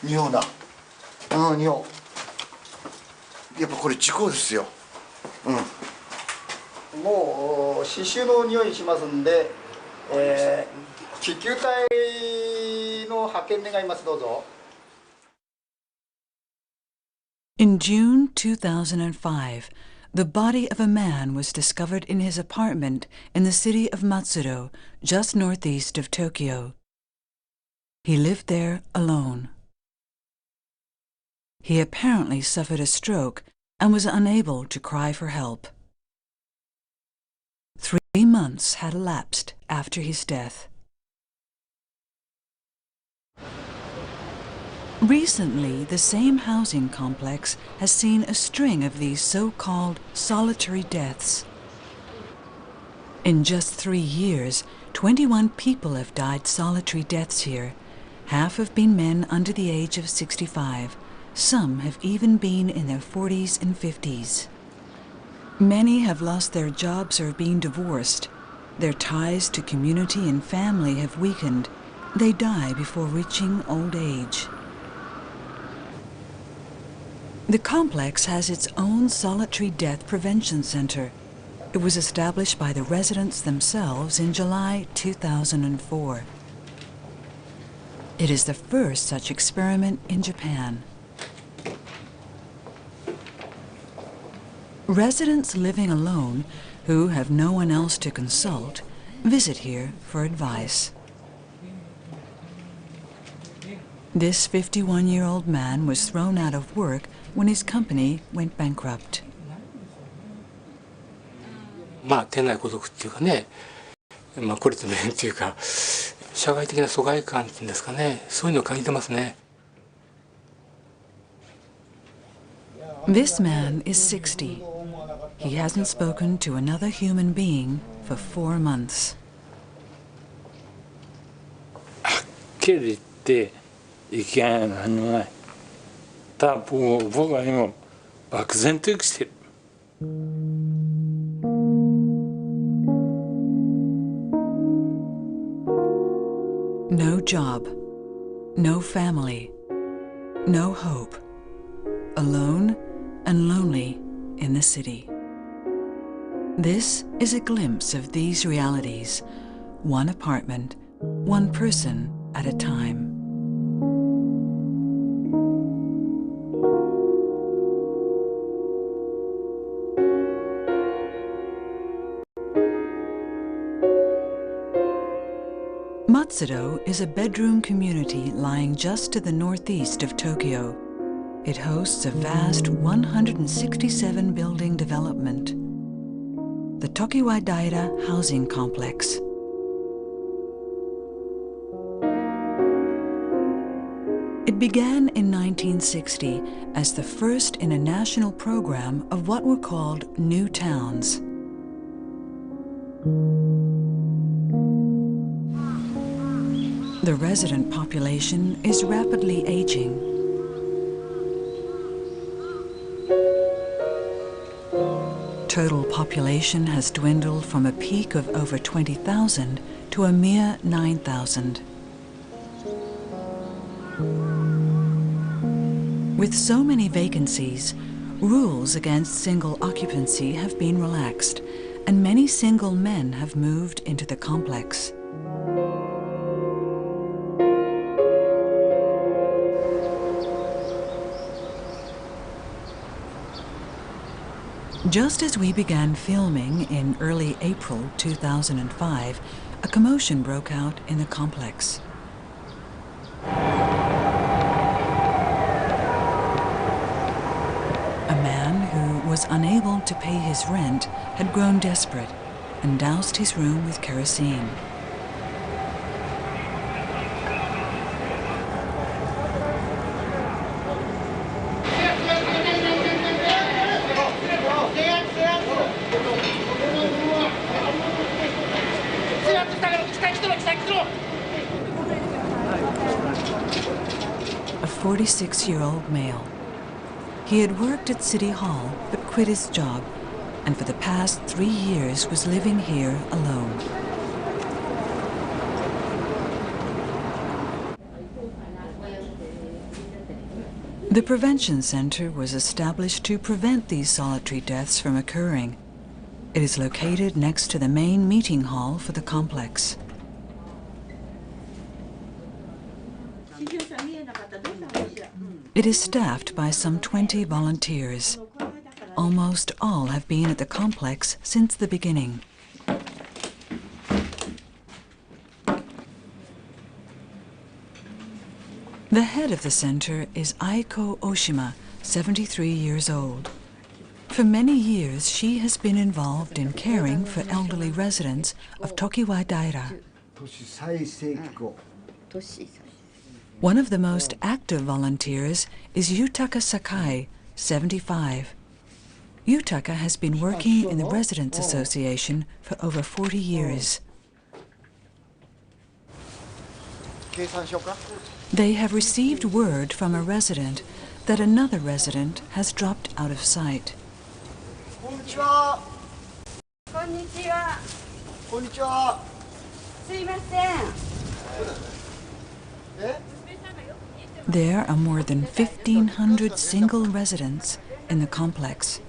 匂うな。うん、匂う。やっぱこれ事故ですよ。うん。もう刺繍の匂いしますんで、救急隊の派遣願います。どうぞ。In June 2005, the body of a man was discovered in his apartment in the city of Matsuro, just northeast of Tokyo. He lived there alone. He apparently suffered a stroke and was unable to cry for help. 3 months had elapsed after his death. Recently, the same housing complex has seen a string of these so-called solitary deaths. In just 3 years, 21 people have died solitary deaths here. Half have been men under the age of 65. Some have even been in their 40s and 50s. Many have lost their jobs or been divorced. Their ties to community and family have weakened. They die before reaching old age. The complex has its own solitary death prevention center. It was established by the residents themselves in July 2004. It is the first such experiment in Japan. Residents living alone, who have no one else to consult, visit here for advice. This 51-year-old man was thrown out of work when his company went bankrupt. 店内孤独っていうかね、孤立無援っていうか、社会的な疎外感っていうんですかね、そういうのを感じてますね。This man is 60. He hasn't spoken to another human being for 4 months. はっきり言って生きがいは何もない。ただ僕は今漠然と生きてる。No job, no family, no hope, alone and lonely in the city. This is a glimpse of these realities, one apartment, one person at a time. Matsuro is a bedroom community lying just to the northeast of Tokyo. It hosts a vast 167-building development, the Tokiwa Daira housing complex. It began in 1960 as the first in a national program of what were called new towns. The resident population is rapidly aging. Total population has dwindled from a peak of over 20,000 to a mere 9,000. With so many vacancies, rules against single occupancy have been relaxed, and many single men have moved into the complex. Just as we began filming in early April 2005, a commotion broke out in the complex. A man who was unable to pay his rent had grown desperate and doused his room with kerosene. A 46-year-old male. He had worked at City Hall but quit his job, and for the past 3 years was living here alone. The Prevention Center was established to prevent these solitary deaths from occurring. It is located next to the main meeting hall for the complex. It is staffed by some 20 volunteers. Almost all have been at the complex since the beginning. The head of the center is Aiko Oshima, 73 years old. For many years, she has been involved in caring for elderly residents of Tokiwa Daira. One of the most active volunteers is Yutaka Sakai, 75. Yutaka has been working in the Residents Association for over 40 years. They have received word from a resident that another resident has dropped out of sight. There are more than 1,500 single residents in the complex.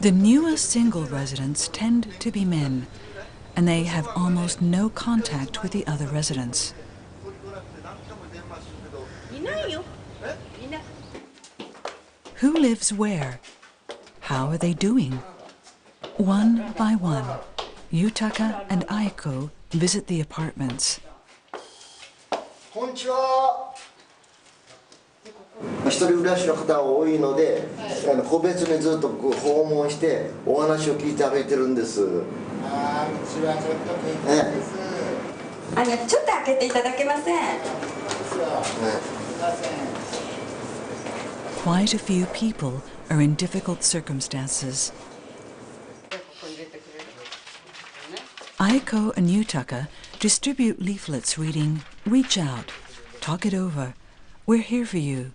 The newest single residents tend to be men, and they have almost no contact with the other residents. Who lives where? How are they doing? One by one, Yutaka and Aiko visit the apartments. 一人暮らしの方が多いので、個別にずっと訪問してお話を聞いて歩いてるんです。ああ、うちはちょっと聞いてるんです。ちょっと開けていただけません。Quite a few people are in difficult circumstances. Aiko and Yutaka distribute leaflets reading, "Reach out, talk it over, we're here for you."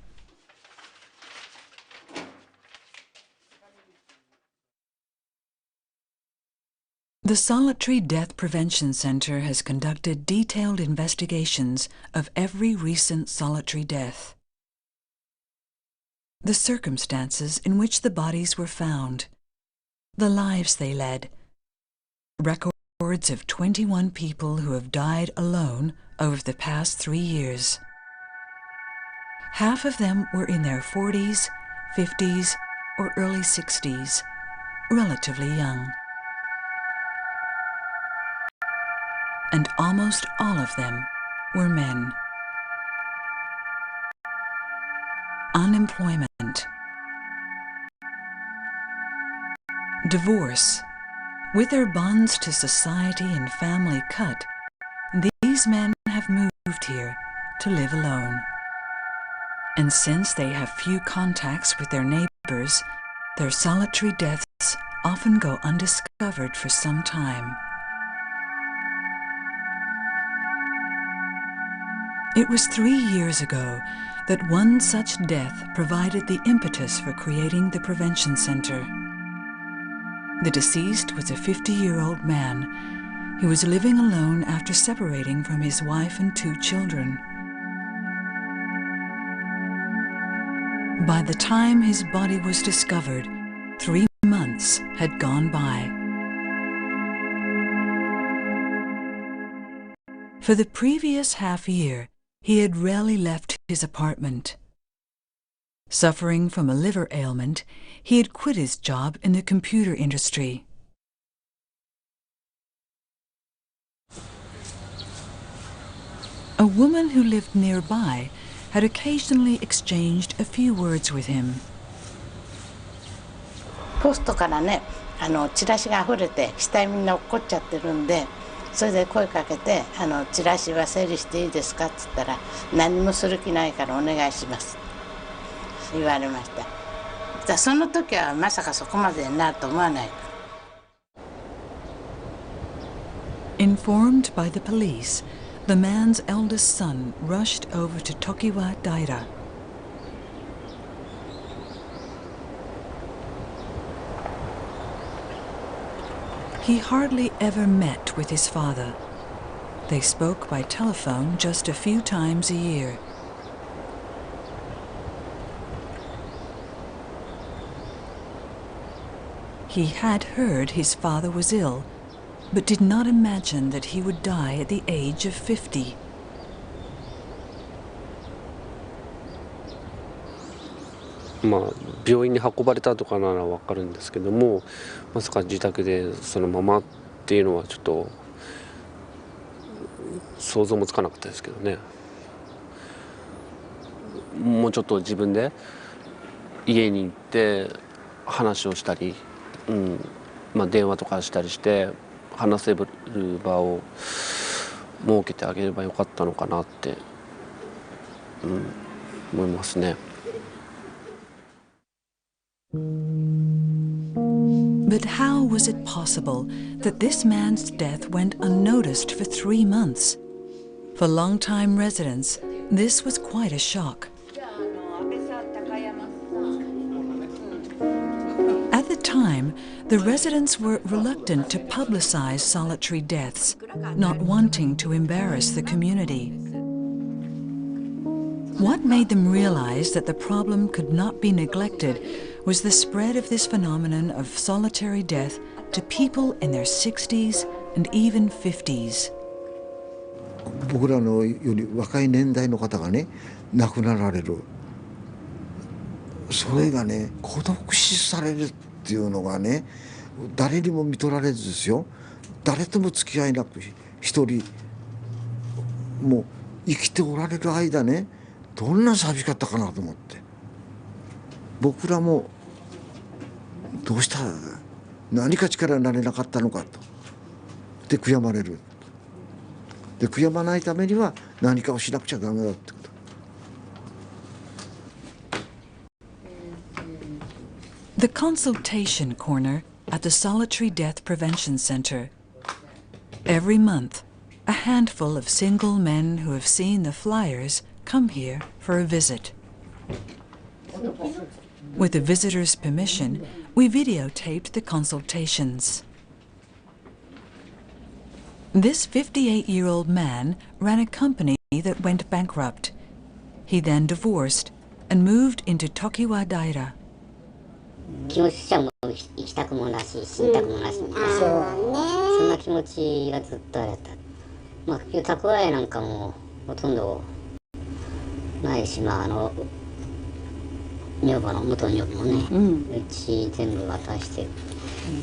The Solitary Death Prevention Center has conducted detailed investigations of every recent solitary death. The circumstances in which the bodies were found, the lives they led, records of 21 people who have died alone over the past 3 years. Half of them were in their 40s, 50s, or early 60s, relatively young. And almost all of them were men. Unemployment, divorce. With their bonds to society and family cut, these men have moved here to live alone. And since they have few contacts with their neighbors, their solitary deaths often go undiscovered for some time. It was 3 years ago that one such death provided the impetus for creating the Prevention Center. The deceased was a 50-year-old man who was living alone after separating from his wife and 2 children. By the time his body was discovered, 3 months had gone by. For the previous half year, he had rarely left his apartment. Suffering from a liver ailment, he had quit his job in the computer industry. A woman who lived nearby had occasionally exchanged a few words with him. ポストからね、チラシが溢れて下へみんな落っこっちゃってるんで、それで声かけてチラシは整理していいですかって言ったら、何もする気ないからお願いします言われました。その時はまさかそこまでになると思わない。 Informed by the police, the man's eldest son rushed over to Tokiwa Daira. He hardly ever met with his father. They spoke by telephone just a few times a year. He had heard his father was ill, but did not imagine that he would die at the age of 50.病院に運ばれたとかなら分かるんですけども、まさか自宅でそのままっていうのはちょっと想像もつかなかったですけどね。もうちょっと自分で家に行って話をしたり、電話とかしたりして話せる場を設けてあげればよかったのかなって、思いますね。But how was it possible that this man's death went unnoticed for 3 months? For long-time residents, this was quite a shock. At the time, the residents were reluctant to publicize solitary deaths, not wanting to embarrass the community. What made them realize that the problem could not be neglected was the spread of this phenomenon of solitary death to people in their 60s and even 50s. 僕らのより若い年代の方がね亡くなられる、それがね孤独死されるっていうのがね誰にも見とられずですよ、誰とも付き合いなく一人もう生きておられる間ねどんな寂しかったかなと思って、僕らもどうしたら何か力になれなかったのかと。で悔やまれる。で悔やまないためには何かをしなくちゃダメだってこと。The consultation corner at the Solitary Death Prevention Center. Every month, a handful of single men who have seen the flyers come here for a visit. With the visitor's permission, we videotaped the consultations. This 58-year-old man ran a company that went bankrupt. He then divorced and moved into Tokiwa Daira. 気持ちとしてはもう生きたくもなし死にたくもなしみたいな、そんな気持ちがずっとあれだった。蓄えなんかもほとんどないし、女房の元女房もね、うち全部渡して、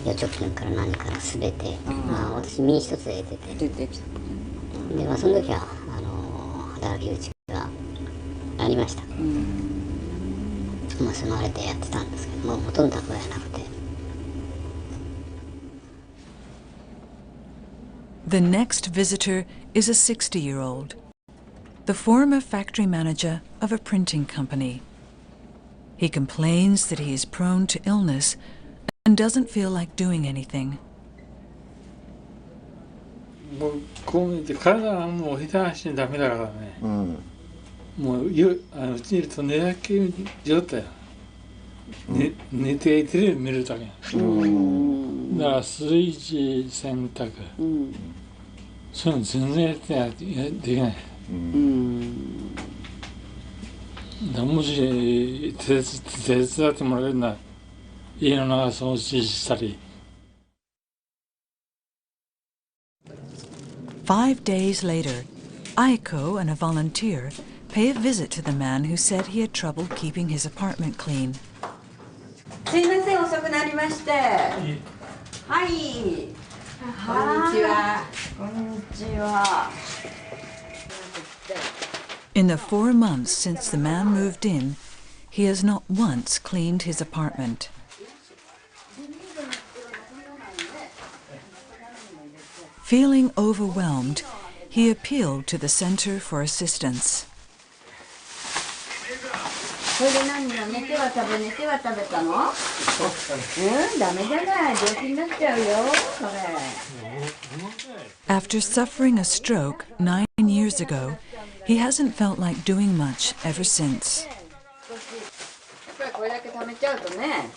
預貯金から何から全て、私身一つで出てて、でその時は働き口がありました。そのあれでやってたんですけども、ほとんど蓄えなくて。The next visitor is a 60-year-old, the former factory manager of a printing company. He complains that he is prone to illness and doesn't feel like doing anything. もうこう見て体がもう下手足にダメだからね。もううちにいると寝だけ状態、寝てテレビ見るだけ。だから炊事洗濯、そういうの全然できない。もし手伝ってもらえるなら家の中掃除したり。5 days later, Aiko and a volunteer pay a visit to the man who said he had trouble keeping his apartment clean. すいません、遅くなりまして。はい。こんにちは。こんにちは。In the 4 months since the man moved in, he has not once cleaned his apartment. Feeling overwhelmed, he appealed to the Center for Assistance. それで何よ、寝ては食べたの？ダメじゃない、病気になっちゃうよ、それ。After suffering a stroke 9 years ago, he hasn't felt like doing much ever since. これだけ貯めちゃうとね。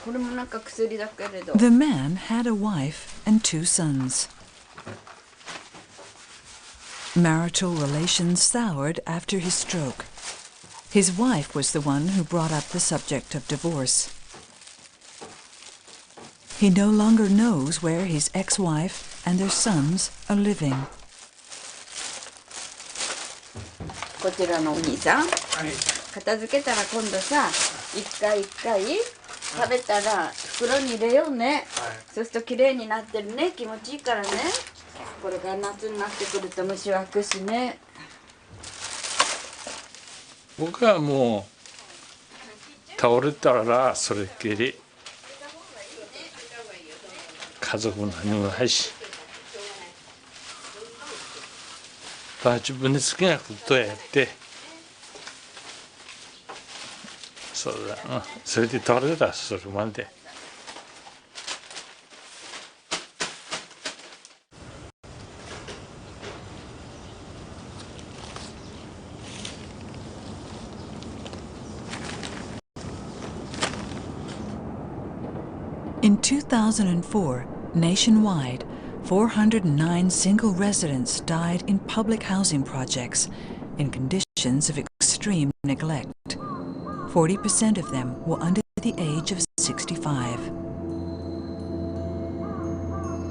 これもなんか薬だけれど。 The man had a wife and 2 sons. Marital relations soured after his stroke. His wife was the one who brought up the subject of divorce. He no longer knows where his ex-wife and their sons are living. こちらのお兄さん、片付けたら今度さ、一回食べたら袋に入れようね、そうするときれいになってるね、気持ちいいからね。これから夏になってくると虫湧くしね。僕はもう倒れたらそれっきり、家族も何もないし、自分で好きなことをやって、そうだ、それで倒れたらそれまで。In 2004, nationwide, 409 single residents died in public housing projects in conditions of extreme neglect. 40% of them were under the age of 65.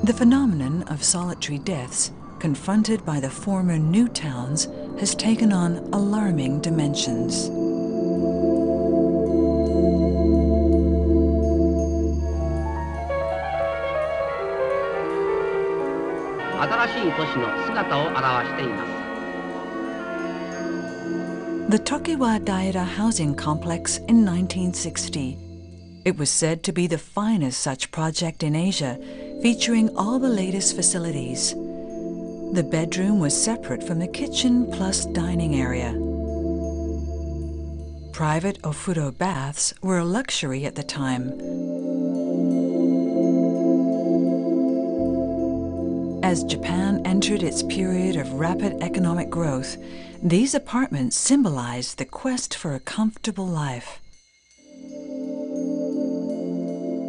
The phenomenon of solitary deaths, confronted by the former new towns, has taken on alarming dimensions. 新しい都市の姿を表しています。 The Tokiwa Daira housing complex in 1960. It was said to be the finest such project in Asia, featuring all the latest facilities. The bedroom was separate from the kitchen plus dining area. Private ofuro baths were a luxury at the time. As Japan entered its period of rapid economic growth, these apartments symbolized the quest for a comfortable life.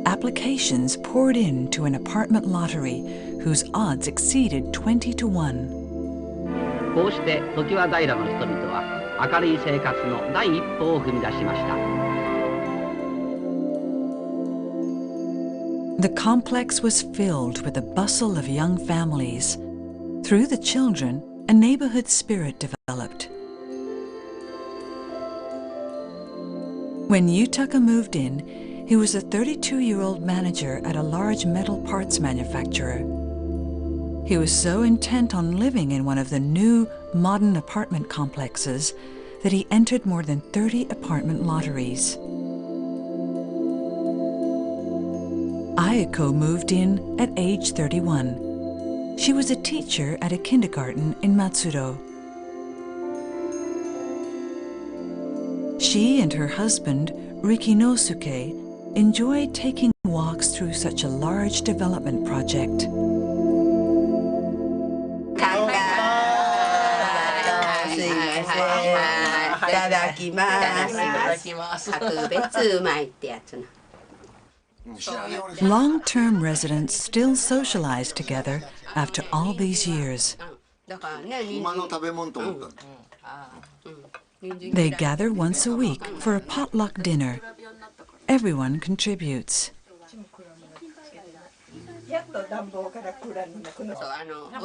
Applications poured in to an apartment lottery whose odds exceeded 20 to 1. こうして常盤平の人々は明るい生活の第一歩を踏み出しました。 The complex was filled with the bustle of young families. Through the children, a neighborhood spirit developed. When Yutaka moved in, he was a 32-year-old manager at a large metal parts manufacturer. He was so intent on living in one of the new, modern apartment complexes that he entered more than 30 apartment lotteries. Ayako moved in at age 31. She was a teacher at a kindergarten in Matsudo. She and her husband, Rikinosuke, enjoyed taking walks through such a large development project. いただきます。格別うまいってやつな。 Long-term residents still socialize together after all these years. They gather once a week for a potluck dinner. Everyone contributes. やっと暖房からクーラーになくの。お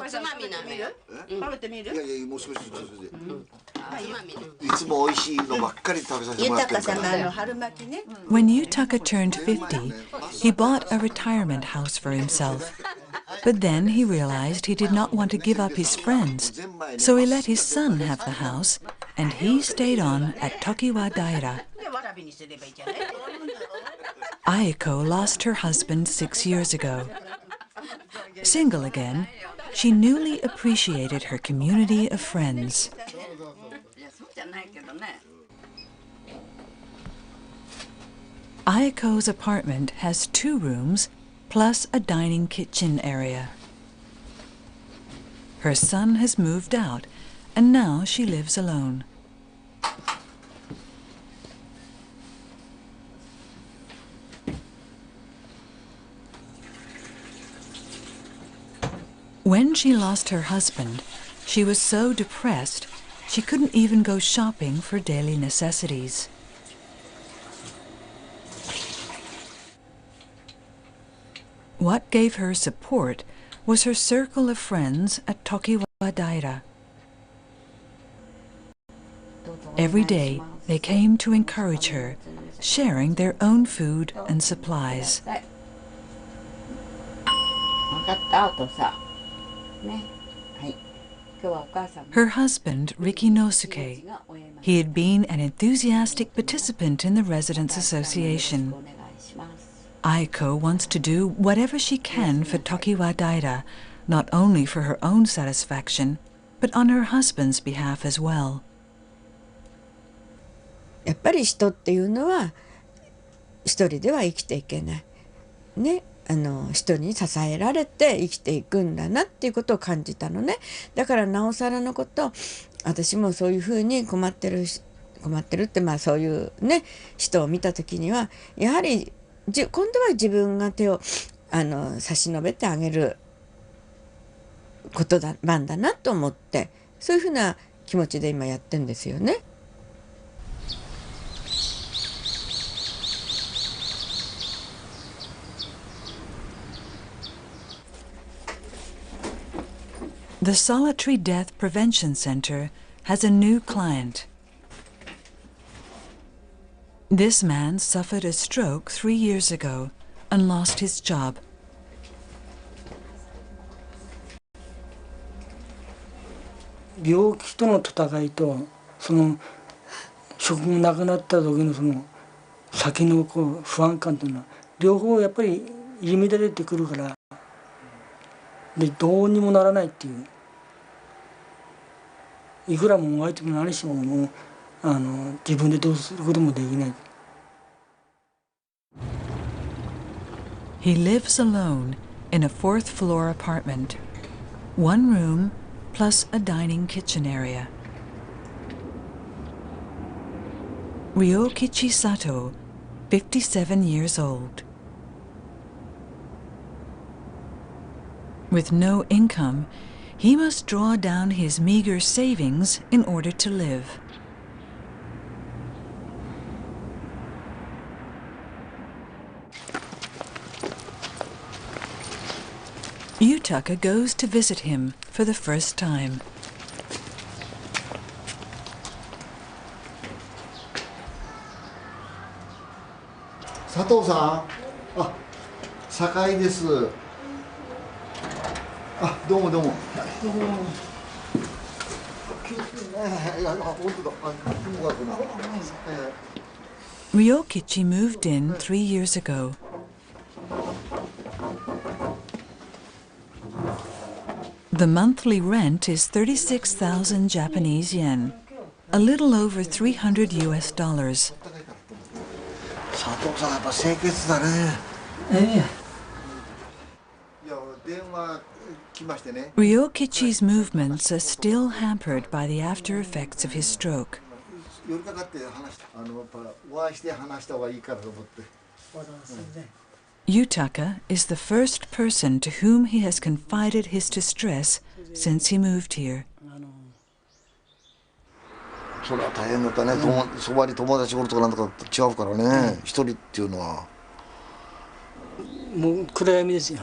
つまみなめる？食べてみる？いやいやもう少しずつで。いつも美味しいのばっかり食べさせてもらってるから。豊さんの春巻きね。When Yutaka turned 50, he bought a retirement house for himself. But then he realized he did not want to give up his friends, so he let his son have the house, and he stayed on at Tokiwa Daira. Ayako lost her husband 6 years ago. Single again, she newly appreciated her community of friends. Ayako's apartment has 2 rooms plus a dining kitchen area. Her son has moved out, and now she lives alone. When she lost her husband, she was so depressed she couldn't even go shopping for daily necessities. What gave her support was her circle of friends at Tokiwa Daira. Every day they came to encourage her, sharing their own food and supplies. Her husband, Riki Nosuke, he had been an enthusiastic participant in the Residents Association. Aiko wants to do whatever she can for Tokiwa Daira, not only for her own satisfaction, but on her husband's behalf as well. やっぱり人っていうのは一人では生きていけない。ね、人に支えられて生きていくんだなっていうことを感じたのね。だからなおさらのこと、私もそういうふうに困ってるってまあそういうね人を見た時にはやはり今度は自分が手を差し伸べてあげることなんだなと思って、そういうふうな気持ちで今やってんですよね。The Solitary Death Prevention Center has a new client. This man suffered a stroke 3 years ago and lost his job.病気との戦いとその職がなくなった時のその先の不安感というのは両方やっぱり入り乱れてくるからでどうにもならないっていう。いくらもがいても何しても自分でどうすることもできない。He lives alone in a 4th floor apartment. 1 room plus a dining kitchen area. Ryokichi Sato, 57 years old. With no income, he must draw down his meager savings in order to live. Yutaka goes to visit him for the first time. Satoさん、あ、酒井です。あ、どうもどうも。Ryokichi moved in 3 years ago. The monthly rent is 36,000 Japanese yen, a little over $300 US. 佐藤さん、やっぱ清潔だね。いや、電話来ましてね。Ryokichi's movements are still hampered by the after effects of his stroke. 寄りかかって話した。やっぱお会いして話した方がいいからと思って。Yutaka is the first person to whom he has confided his distress since he moved here. それは大変だったね。そばに友達おるとかなんとか違うからね。一人っていうのは。もう暗闇ですよ。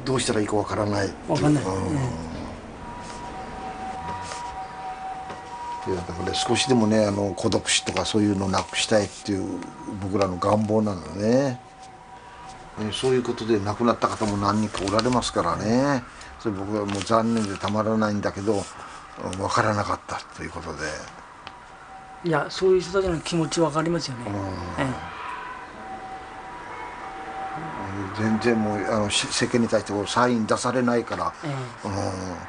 どうしたらいいかわからない。わかんない。だから少しでもね孤独死とかそういうのをなくしたいっていう僕らの願望なのね。そういうことで亡くなった方も何人かおられますからね。それ僕はもう残念でたまらないんだけど分からなかったということで。いやそういう人たちの気持ち分かりますよね。全然もう世間に対してサイン出されないから、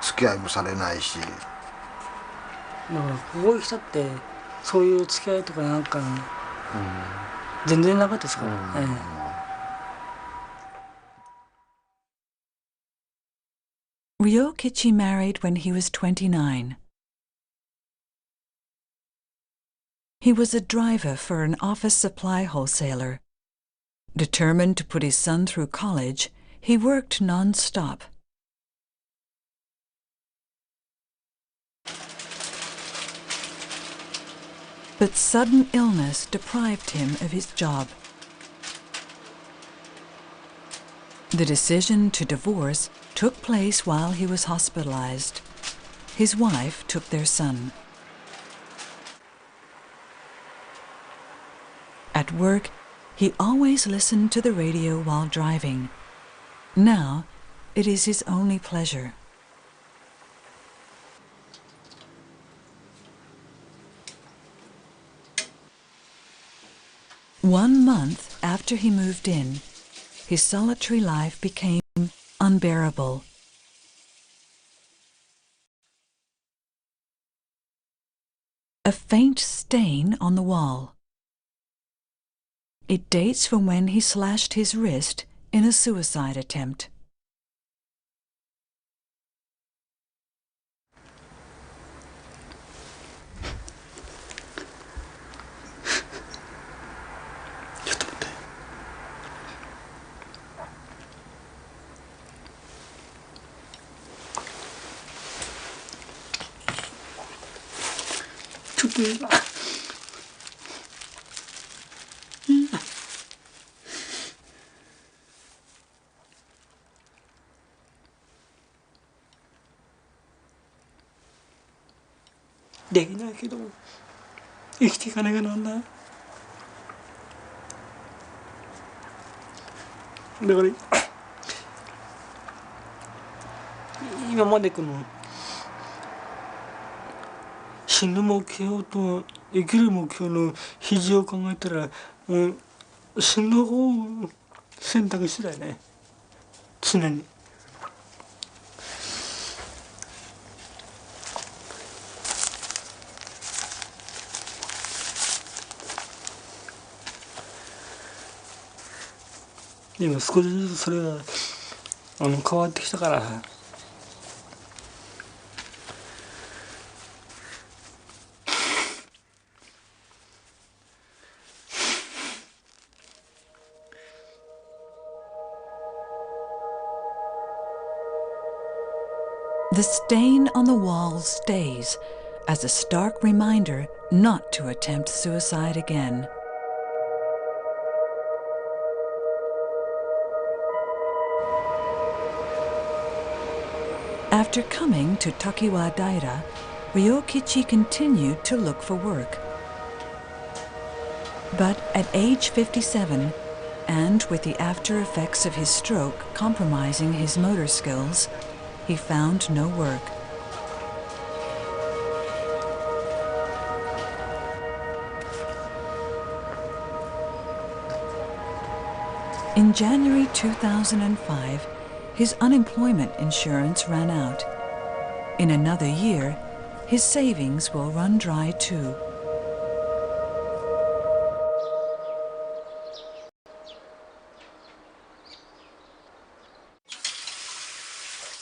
付き合いもされないし。だからこういう人ってそういう付き合いとかなんか、全然なかったですから。Ryokichi married when he was 29. He was a driver for an office supply wholesaler. Determined to put his son through college, he worked non-stop. But sudden illness deprived him of his job. The decision to divorce took place while he was hospitalized. His wife took their son. At work, he always listened to the radio while driving. Now, it is his only pleasure. One month after he moved in, his solitary life became unbearable. A faint stain on the wall. It dates from when he slashed his wrist in a suicide attempt.できないけど生きていかなきゃなんない。だから今までこの死ぬ目標と生きる目標の比重を考えたらもう死ぬ方を選択肢だよね、常に。今少しずつそれが変わってきたからさ。The stain on the wall stays as a stark reminder not to attempt suicide again. After coming to Tokiwa Daira, Ryokichi continued to look for work. But at age 57, and with the after effects of his stroke compromising his motor skills, he found no work. In January 2005, his unemployment insurance ran out. In another year, his savings will run dry too.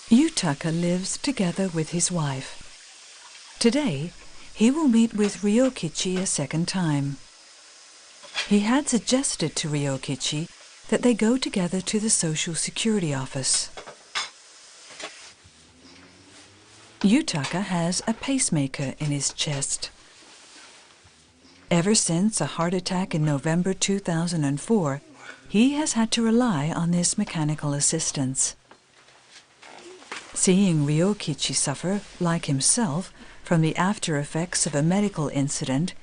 Yutaka lives together with his wife. Today, he will meet with Ryokichi a second time. He had suggested to Ryokichi that they go together to the Social Security office. Yutaka has a pacemaker in his chest. Ever since a heart attack in November 2004, he has had to rely on this mechanical assistance. Seeing Ryokichi suffer, like himself, from the after effects of a medical incident,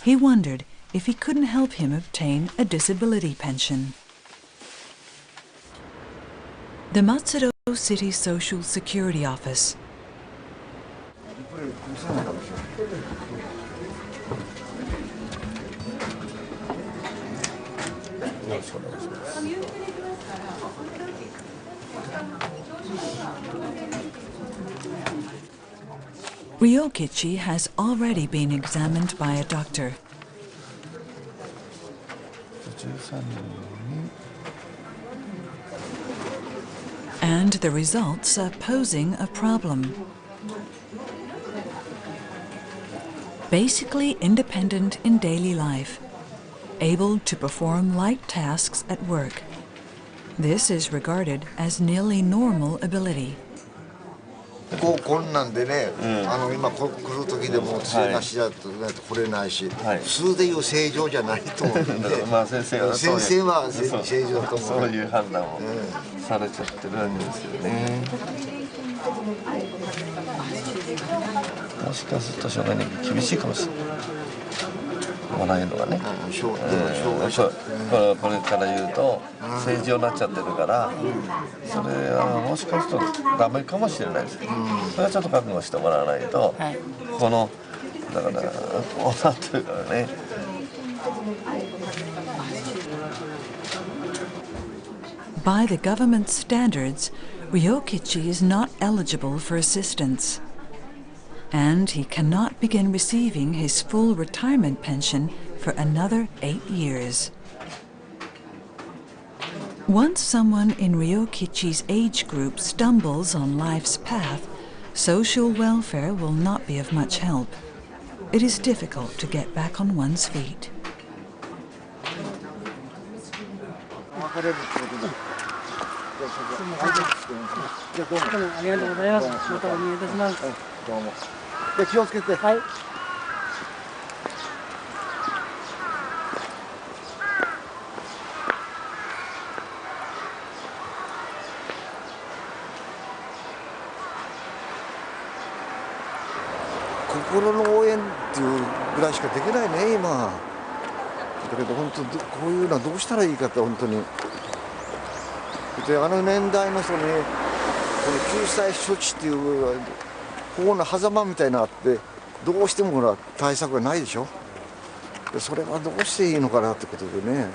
he wondered if he couldn't help him obtain a disability pension. The Matsuro City Social Security Office. Ryokichi has already been examined by a doctor. And the results are posing a problem. Basically independent in daily life, able to perform light tasks at work. This is regarded as nearly normal ability. こんなんでね、今来る時でも杖なしだとないと来れないし、普通でいう正常じゃないと思うんで、まあ先生は正常だと思う。そういう判断をされちゃってるわけですよね。もしかすると障害に厳しいかもしれない。もらえるのがね。これから言うと正常になっちゃってるから、それはもしかするとダメかもしれないです。それはちょっと覚悟してもらわないと、このだからこうなってるからね。By the government standards, Ryokichi is not eligible for assistance, and he cannot begin receiving his full retirement pension for another 8 years. Once someone in Ryokichi's age group stumbles on life's path, social welfare will not be of much help. It is difficult to get back on one's feet. じゃどうもありがとうございます。またお願いいたします。どうも。で気をつけて。はい。心の応援っていうぐらいしかできないね今。だけど本当こういうのはどうしたらいいかって本当に。で年代の人にこの救済処置っていう法の狭間みたいなのがあってどうしてもほら対策がないでしょ。でそれはどうしていいのかなってことでね。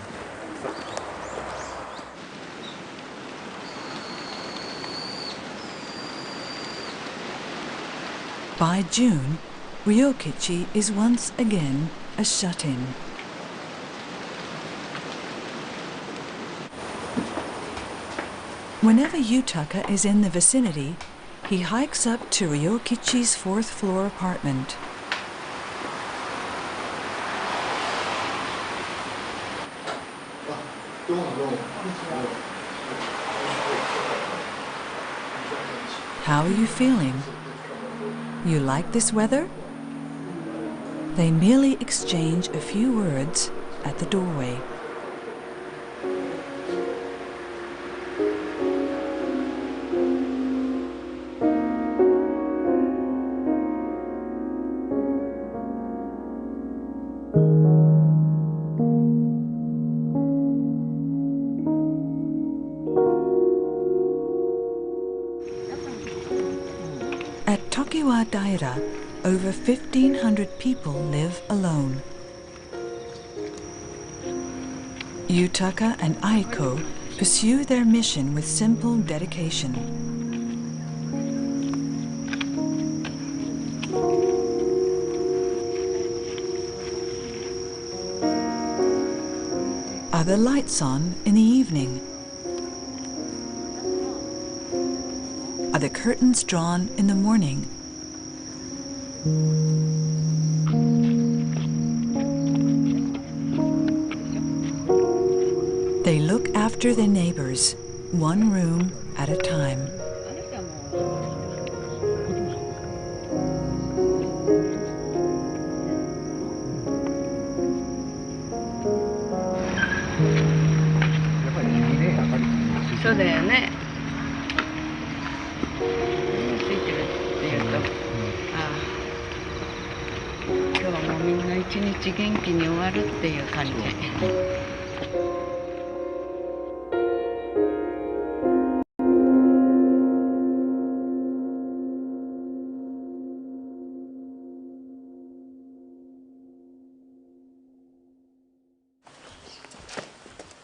By June, Ryokichi is once again a shut-in. Whenever Yutaka is in the vicinity, he hikes up to Ryokichi's 4th floor apartment. How are you feeling? You like this weather? They merely exchange a few words at the doorway. At Tokiwa Daira, over 1,500 people live alone. Yutaka and Aiko pursue their mission with simple dedication. Are the lights on in the evening? Are the curtains drawn in the morning? They look after their neighbors, one room at a time.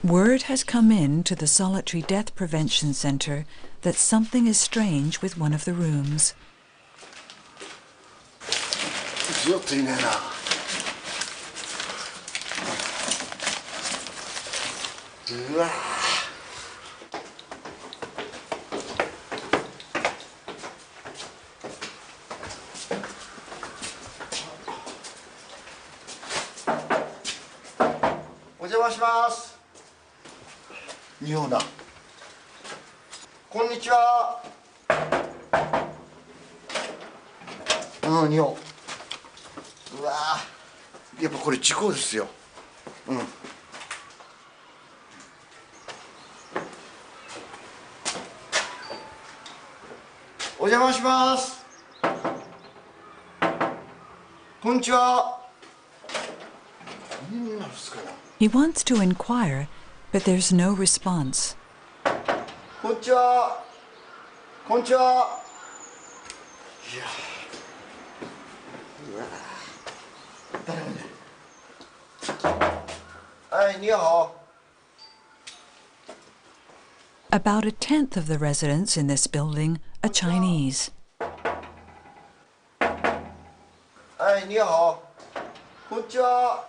Word has come in to the Solitary Death Prevention Center that something is strange with one of the rooms. ちょっといねえな。うわ。します。匂うな。こんにちは。うん、匂う。うわー、やっぱこれ事故ですよ。うん。お邪魔します。こんにちは。He wants to inquire, but there's no response. こんにちは。こんにちは。いや。うわ。誰もね。はい、你好。About a tenth of the residents in this building are Chinese. はい、你好。こんにちは。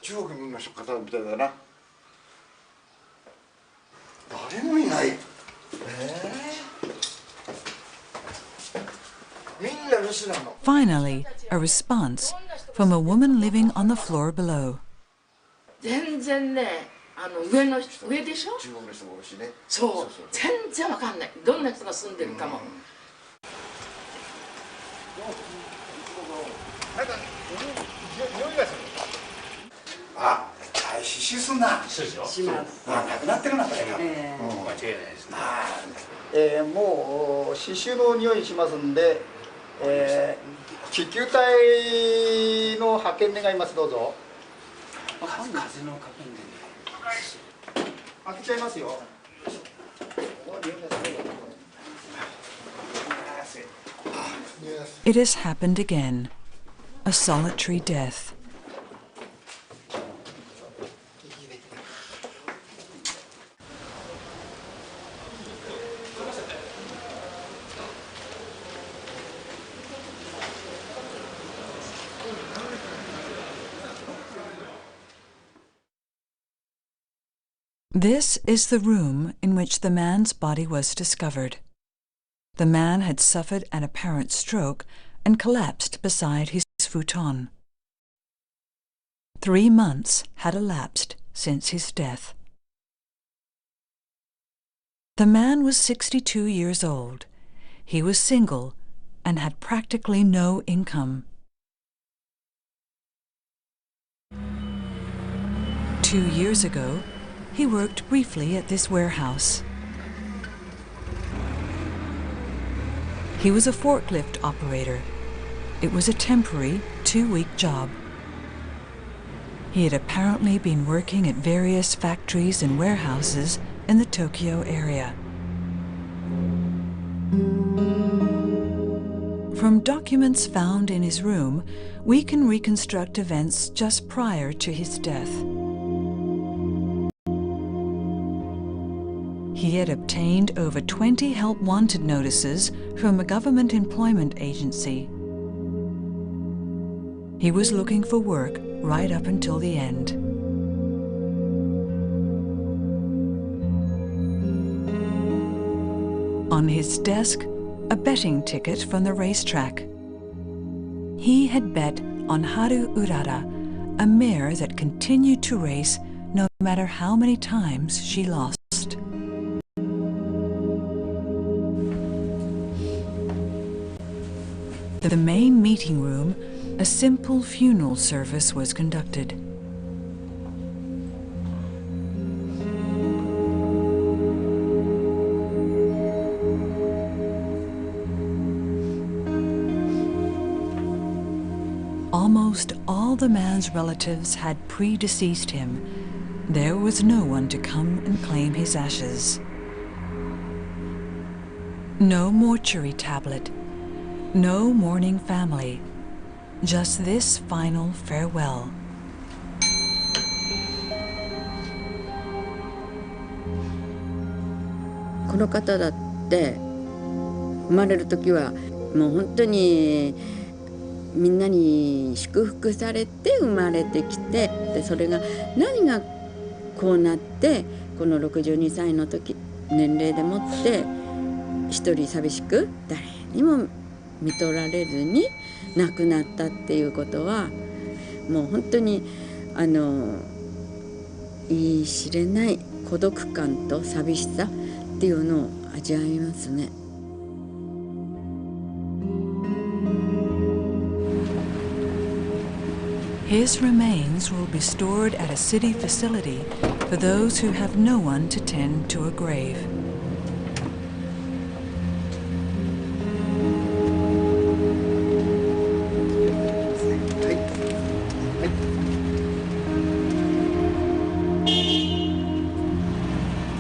中国の方みたいだな。誰もいない。みんな留守なの。Finally, a response from a woman living on the floor below. 全然ね、上でしょ。中国の人も多いしね。そう、全然わかんない。どんな人が住んでるかも。あ、刺繍すんな。そうでしょ。します。あ、なくなってるなこれ。間違いないですね。もう刺繍の匂いしますんで、救急隊の派遣願います。どうぞ。風の確認で。開けちゃいますよ。It has happened again. A solitary death. This is the room in which the man's body was discovered. The man had suffered an apparent stroke and collapsed beside his futon. 3 months had elapsed since his death. The man was 62 years old. He was single and had practically no income. 2 years ago, he worked briefly at this warehouse. He was a forklift operator. It was a temporary 2-week job. He had apparently been working at various factories and warehouses in the Tokyo area. From documents found in his room, we can reconstruct events just prior to his death. He had obtained over 20 help wanted notices from a government employment agency. He was looking for work right up until the end. On his desk, a betting ticket from the racetrack. He had bet on Haru Urara, a mare that continued to race no matter how many times she lost. The main meeting room, a simple funeral service was conducted. Almost all the man's relatives had predeceased him. There was no one to come and claim his ashes. No mortuary tablet. No mourning family, just this final farewell. この方だって生まれる時はもう本当にみんなに祝福されて生まれてきて、でそれが何がこうなってこの62歳の時年齢でもって一人寂しく誰にも見取られずに亡くなったっていうことはもう本当にい知れない孤独感と寂しさっていうのを味わいますね。His remains will be stored at a city facility for those who have no one to tend to a grave.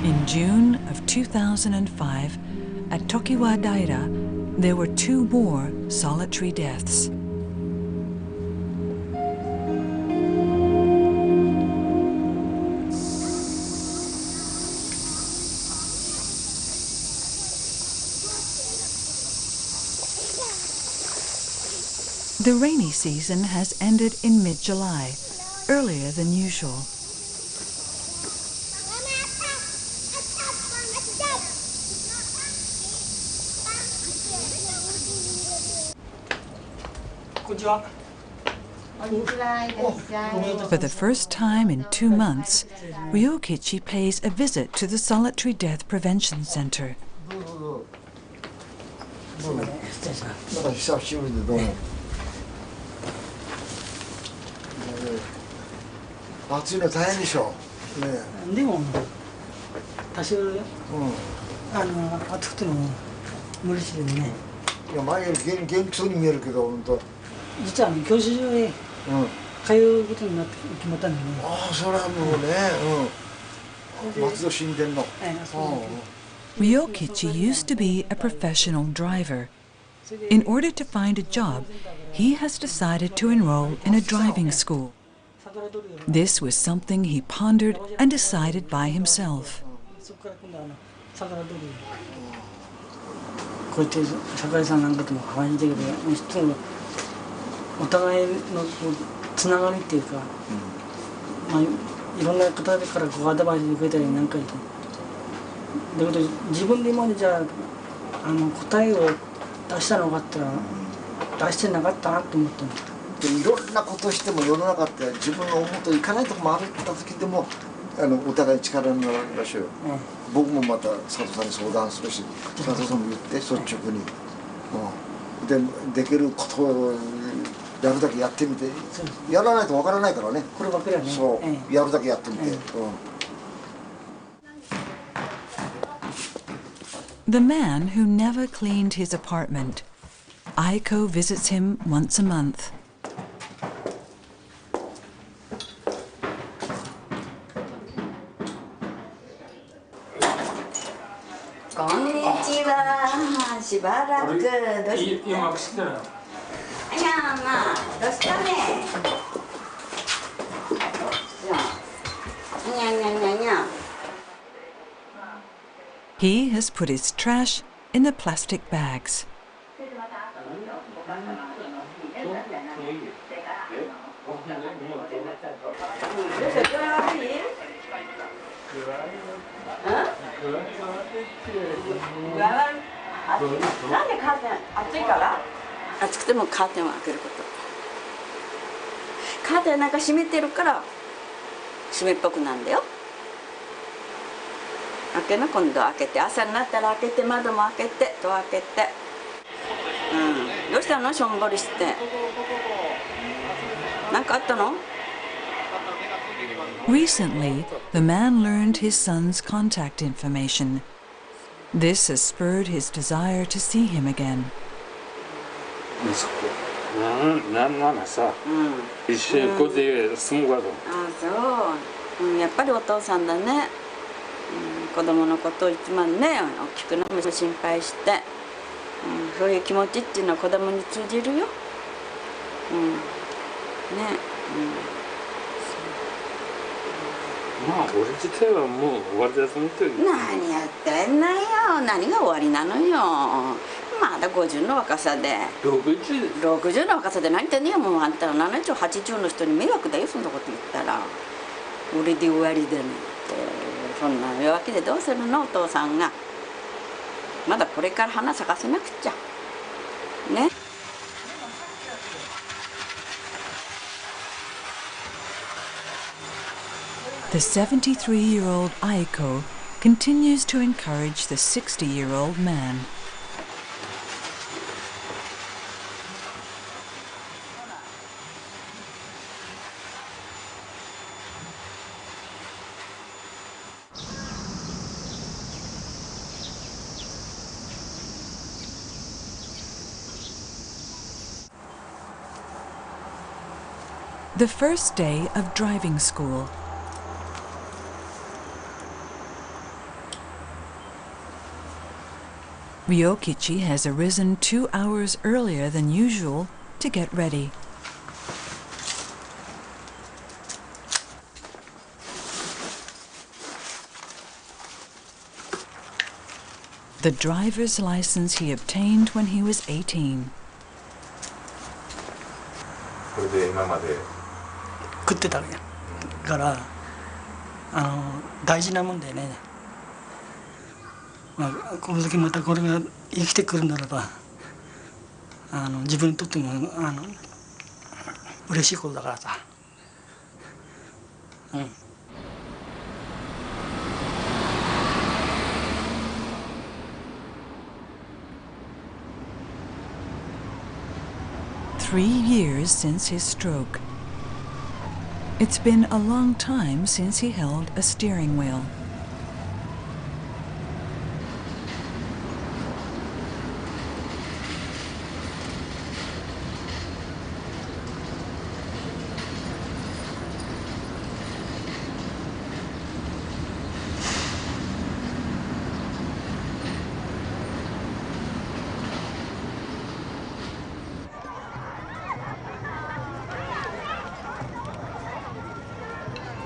In June of 2005, at Tokiwa Daira, there were 2 more solitary deaths. The rainy season has ended in mid-July, earlier than usual. For the first time in 2 months, Ryokichi pays a visit to the Solitary Death Prevention Center. 久しぶりでどうも。暑いの大変でしょ。ね。でも多少暑くても無理してね。いや前より元気そうに見えるけど本当。実は教習所へ通うことになって決まったんだよね。ああ、それはもうね、松戸神殿の。Ryokichi used to be a professional driver. In order to find a job, he has decided to enroll in a driving school. This was something he pondered and decided by himself. こうやって酒井さんなんかとも話してるけど、お互いのつながりっていうか、まあいろんな方からこうアドバイスくれたりなんかだけど自分で今までじゃあ答えを出したのかって出してなかったなと思ったんだ。いろんなことしても世の中って自分の思うといかないとこもあった時でもお互い力になるらしいよ。僕もまた佐藤さんに相談するし、佐藤さんも言って率直に、できることをやるだけやってみて、やらないとわからないからね。こればっかりはね。そう、やるだけやってみて。The man who never cleaned his apartment. Aiko visits him once a month. こんにちは。しばらくどうした？いやまあどうしたね。にゃにゃにゃにゃ。He has put his trash in the plastic bags. Recently, the man learned his son's contact information. This has spurred his desire to see him again. なんならさ、一緒にここで住むかと。あ、そう。やっぱりお父さんだね。子供のことを一番ね、大きくなるのを心配して、そういう気持ちっていうのは子供に通じるよ。ね。まあ俺自体はもう終わりだと思ってる。何やってんのよ。何が終わりなのよ。まだ50の若さで。60の若さで何言ってんのよ。もうあんたは70、80の人に迷惑だよ。そんなこと言ったら。俺で終わりだねって。そんな弱気でどうするのお父さんが。まだこれから花咲かせなくちゃ。ね。The 73-year-old Aiko continues to encourage the 60-year-old man. The first day of driving school. Ryokichi has arisen 2 hours earlier than usual to get ready. The driver's license he obtained when he was 18. これで今まで食ってたから大事なもんだよね。まあ、この時またこれが生きてくるならば自分にとっても嬉しいことだからさ。3 years since his stroke. It's been a long time since he held a steering wheel.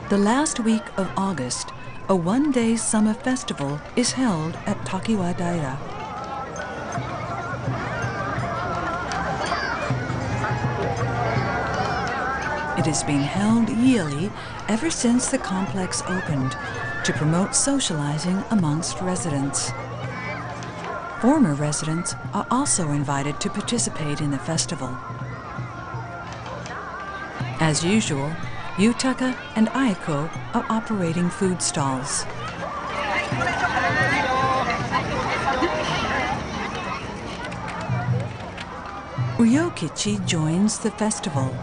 The last week of August, a one-day summer festival is held at Tokiwa Daira. It has been held yearly ever since the complex opened to promote socializing amongst residents. Former residents are also invited to participate in the festival. As usual, Yutaka and Aiko are operating food stalls. Ryokichi joins the festival.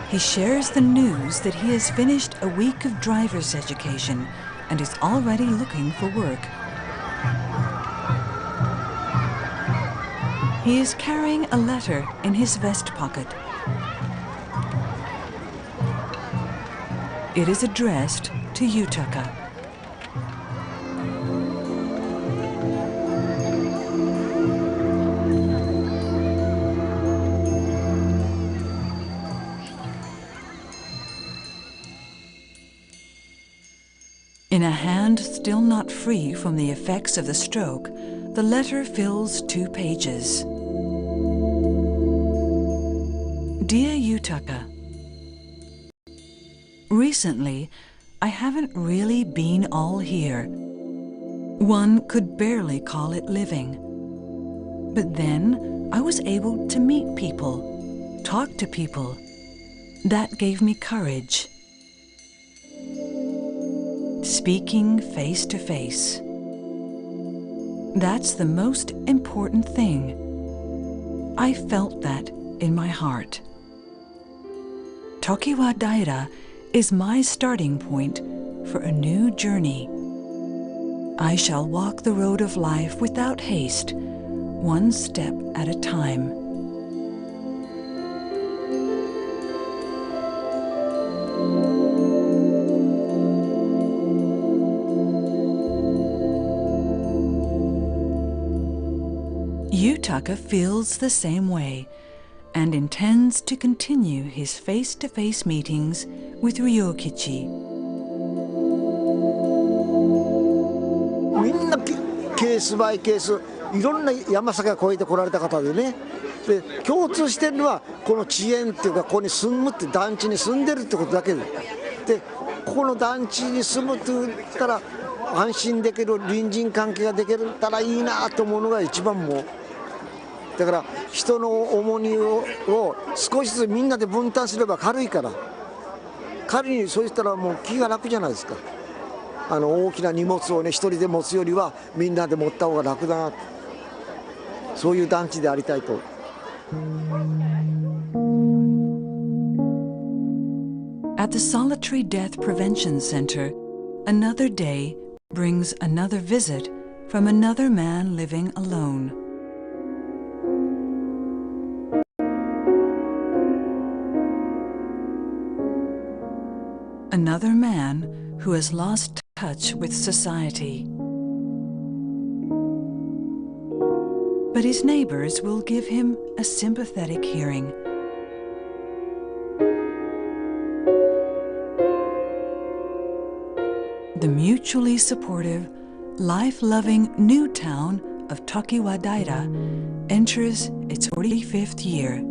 He shares the news that he has finished a week of driver's education and is already looking for work. He is carrying a letter in his vest pocket. It is addressed to Yutaka. In a hand still not free from the effects of the stroke, the letter fills 2 pages. Dear Yutaka, recently, I haven't really been all here. One could barely call it living. But then I was able to meet people, talk to people. That gave me courage. Speaking face to face. That's the most important thing. I felt that in my heart. Tokiwa Daira is my starting point for a new journey. I shall walk the road of life without haste, one step at a time. Yutaka feels the same way and intends to continue his face-to-face meetings with Ryokichi. みんなケースバイケースいろんな山坂越えてこられた方でね、で共通してるのはこの遅延っていうかここに住むって団地に住んでるってことだけで、でここの団地に住むと言ったら安心できる隣人関係ができたらいいなと思うのが一番もうだから人の重荷を少しずつみんなで分担すれば軽いから軽いそうしたらもう気が楽じゃないですか。大きな荷物をね一人で持つよりはみんなで持った方が楽だなそういう団地でありたいと。At the Solitary Death Prevention Center, another day brings another visit from another man living alone. Another man who has lost touch with society. But his neighbors will give him a sympathetic hearing. The mutually supportive, life-loving new town of Tokiwa Daira enters its 45th year.